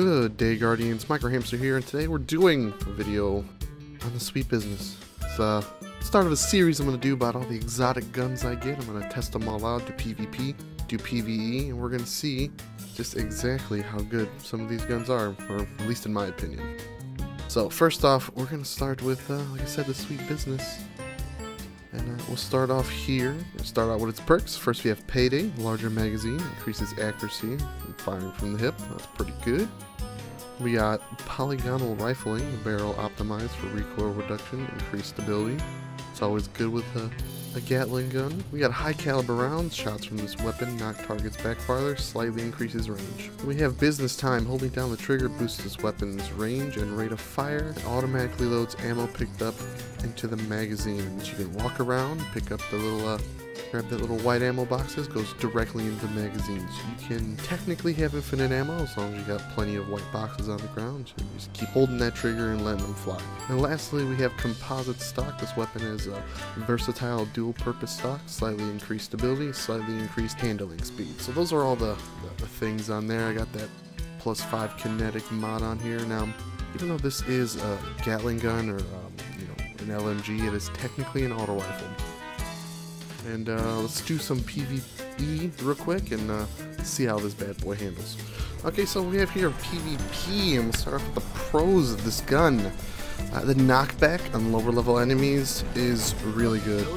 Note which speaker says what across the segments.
Speaker 1: Good day, Guardians. MicroHamster here, and today we're doing a video on the sweet business. It's the start of a series I'm going to do about all the exotic guns I get. I'm going to test them all out, do PvP, do PvE, and we're going to see just exactly how good some of these guns are, or at least in my opinion. So first off, we're going to start with, like I said, the sweet business. And we'll start off here. We'll start out with its perks. First we have Payday, larger magazine, increases accuracy and firing from the hip. That's pretty good. We got Polygonal Rifling, barrel optimized for recoil reduction, increased stability. It's always good with a Gatling gun. We got high caliber rounds. Shots from this weapon knock targets back farther, slightly increases range. We have Business Time. Holding down the trigger boosts this weapon's range and rate of fire. It automatically loads ammo picked up into the magazine. You can walk around, pick up the little, grab that little white ammo boxes, goes directly into the magazines. You can technically have infinite ammo as long as you got plenty of white boxes on the ground. So you just keep holding that trigger and letting them fly. And lastly, we have Composite Stock. This weapon is a versatile dual-purpose stock, slightly increased stability, slightly increased handling speed. So those are all the things on there. I got that +5 kinetic mod on here. Now, even though this is a Gatling gun or an LMG, it is technically an auto rifle. And let's do some PvE real quick and see how this bad boy handles. Okay, so we have here PvP, and we'll start off with the pros of this gun. The knockback on lower level enemies is really good.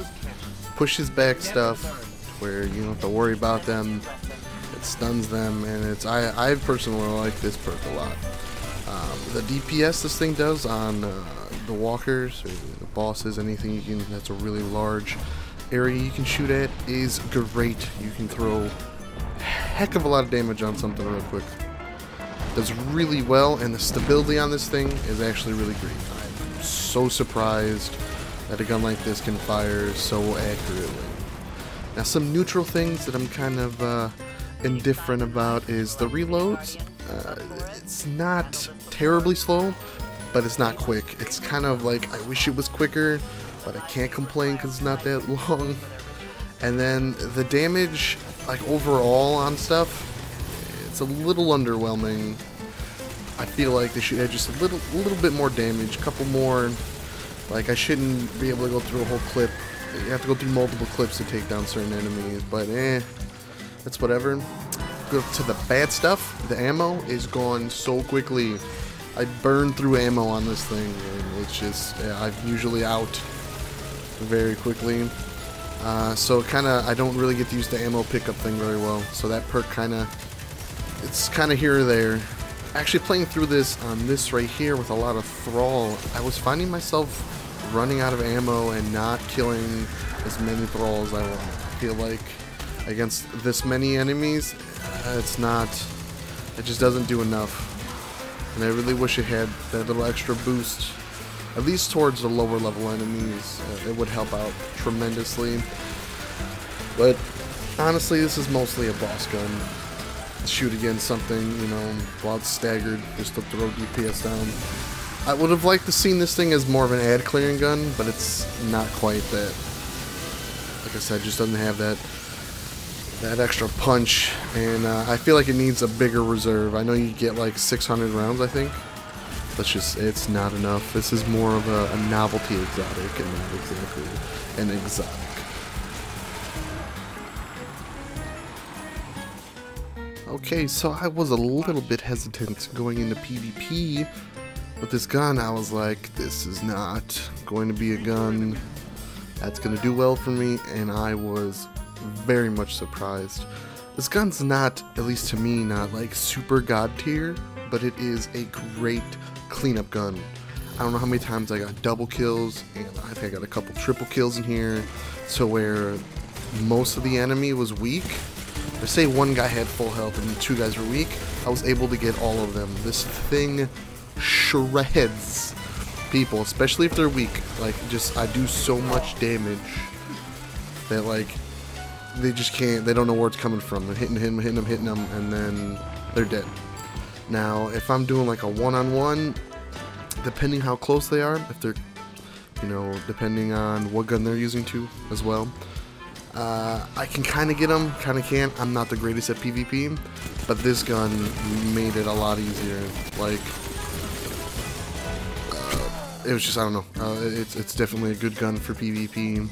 Speaker 1: Pushes back stuff where you don't have to worry about them. It stuns them, and I personally like this perk a lot. The DPS this thing does on the walkers or the bosses, anything that's a really large area you can shoot at is great. You can throw a heck of a lot of damage on something real quick. Does really well, and the stability on this thing is actually really great. I'm so surprised that a gun like this can fire so accurately. Now, some neutral things that I'm kind of indifferent about is the reloads. It's not terribly slow, but it's not quick. It's kind of like, I wish it was quicker, but I can't complain because it's not that long. And then the damage, like overall on stuff, it's a little underwhelming. I feel like they should add just a little bit more damage, a couple more. Like, I shouldn't be able to go through a whole clip. You have to go through multiple clips to take down certain enemies, but that's whatever. Go to the bad stuff. The ammo is gone so quickly. I burn through ammo on this thing, and it's just, I'm usually out very quickly. So I don't really get to use the ammo pickup thing very well. So that perk it's kind of here or there. Actually, playing through this on this right here with a lot of thrall, I was finding myself running out of ammo and not killing as many thralls as I want. I feel like against this many enemies, it just doesn't do enough. And I really wish it had that little extra boost, at least towards the lower level enemies. It would help out tremendously. But honestly, this is mostly a boss gun. Shoot against something, while it's staggered, just to throw DPS down. I would have liked to seen this thing as more of an ad clearing gun, but it's not quite that. Like I said, it just doesn't have that extra punch, and I feel like it needs a bigger reserve. I know you get like 600 rounds, I think. It's not enough. This is more of a novelty exotic and not exactly an exotic. Okay, so I was a little bit hesitant going into PvP with this gun. I was like, this is not going to be a gun that's going to do well for me, and I was very much surprised. This gun's not, at least to me, not like super god tier, but it is a great cleanup gun. I don't know how many times I got double kills, and I think I got a couple triple kills in here, so where most of the enemy was weak. Let's say one guy had full health and 2 guys were weak, I was able to get all of them. This thing shreds people, especially if they're weak. Like, I do so much damage that, like, they just can't, they don't know where it's coming from. They're hitting him, and then they're dead. Now, if I'm doing like a one-on-one, depending how close they are, if they're, depending on what gun they're using too, as well, I can kind of get them, kind of can't. I'm not the greatest at PvP, but this gun made it a lot easier. Like, it was just, I don't know, it's definitely a good gun for PvP.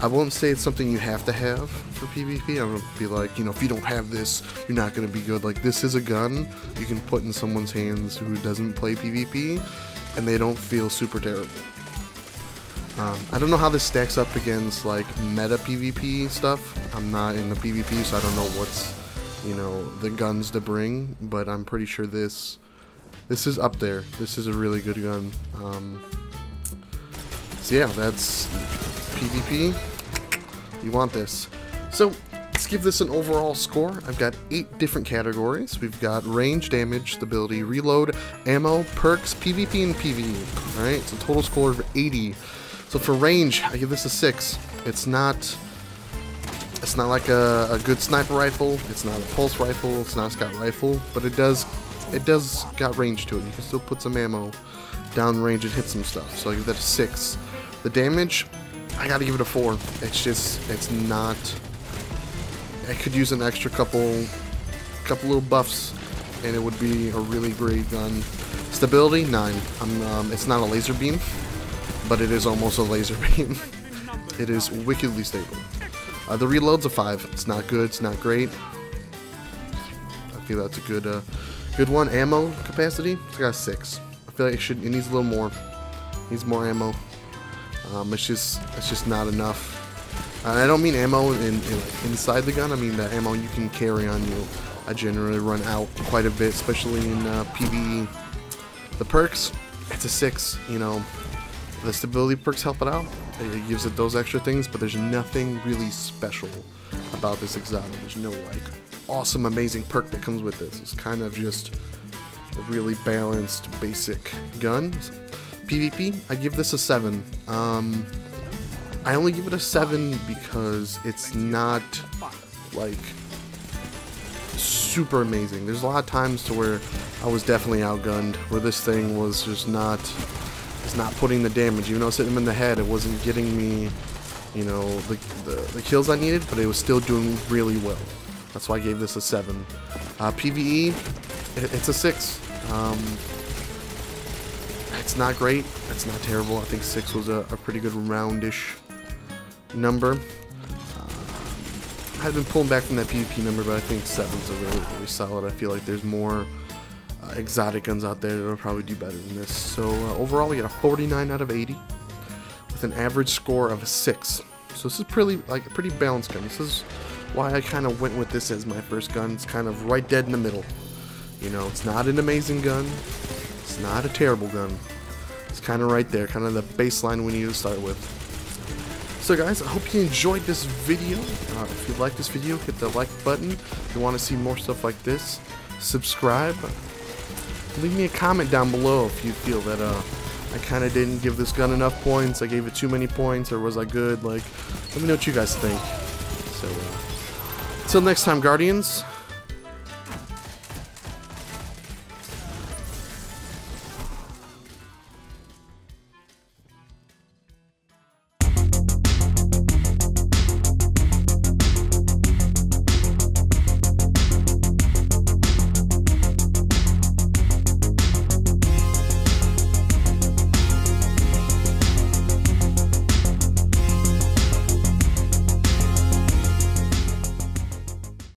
Speaker 1: I won't say it's something you have to have for PvP. I won't be like, you know, if you don't have this, you're not going to be good. Like, this is a gun you can put in someone's hands who doesn't play PvP, and they don't feel super terrible. I don't know how this stacks up against, like, meta PvP stuff. I'm not in the PvP, so I don't know what's, you know, the guns to bring, but I'm pretty sure this is up there. This is a really good gun. So yeah, that's PvP. You want this. So let's give this an overall score. I've got 8 different categories. We've got range, damage, stability, reload, ammo, perks, PvP, and PvE. Alright, so total score of 80. So for range, I give this a 6. It's not like a good sniper rifle. It's not a pulse rifle. It's not a scout rifle, but it does got range to it. You can still put some ammo down range and hit some stuff. So I give that a 6. The damage, I gotta give it a 4. It's not. I could use an extra couple little buffs, and it would be a really great gun. Stability, 9. It's not a laser beam, but it is almost a laser beam. It is wickedly stable. The reload's a 5. It's not good. It's not great. I feel that's a good one. Ammo capacity, it's got a 6. I feel like it needs a little more. It needs more ammo. It's just not enough. I don't mean ammo inside the gun. I mean the ammo you can carry on you. I generally run out quite a bit, especially in PvE. The perks, it's a 6. You know, the stability perks help it out. It gives it those extra things, but there's nothing really special about this exotic. There's no like awesome, amazing perk that comes with this. It's kind of just a really balanced, basic gun. PvP, I give this a 7. I only give it a 7 because it's not like super amazing. There's a lot of times to where I was definitely outgunned, where this thing was just not putting the damage. Even though I was hitting him in the head, it wasn't getting me, you know, the kills I needed, but it was still doing really well. That's why I gave this a 7. PvE, it's a 6. It's not great. It's not terrible. I think 6 was a pretty good roundish number. I've been pulling back from that PvP number, but I think 7's a really solid. I feel like there's more exotic guns out there that'll probably do better than this. So overall, we got a 49 out of 80 with an average score of a 6. So this is pretty a pretty balanced gun. This is why I kind of went with this as my first gun. It's kind of right dead in the middle. You know, it's not an amazing gun. It's not a terrible gun. It's kind of right there, kind of the baseline we need to start with. So guys, I hope you enjoyed this video. If you like this video, hit the like button. If you want to see more stuff like this, subscribe. Leave me a comment down below if you feel that I kind of didn't give this gun enough points, I gave it too many points, or was I good? Like, let me know what you guys think. So, until next time, Guardians,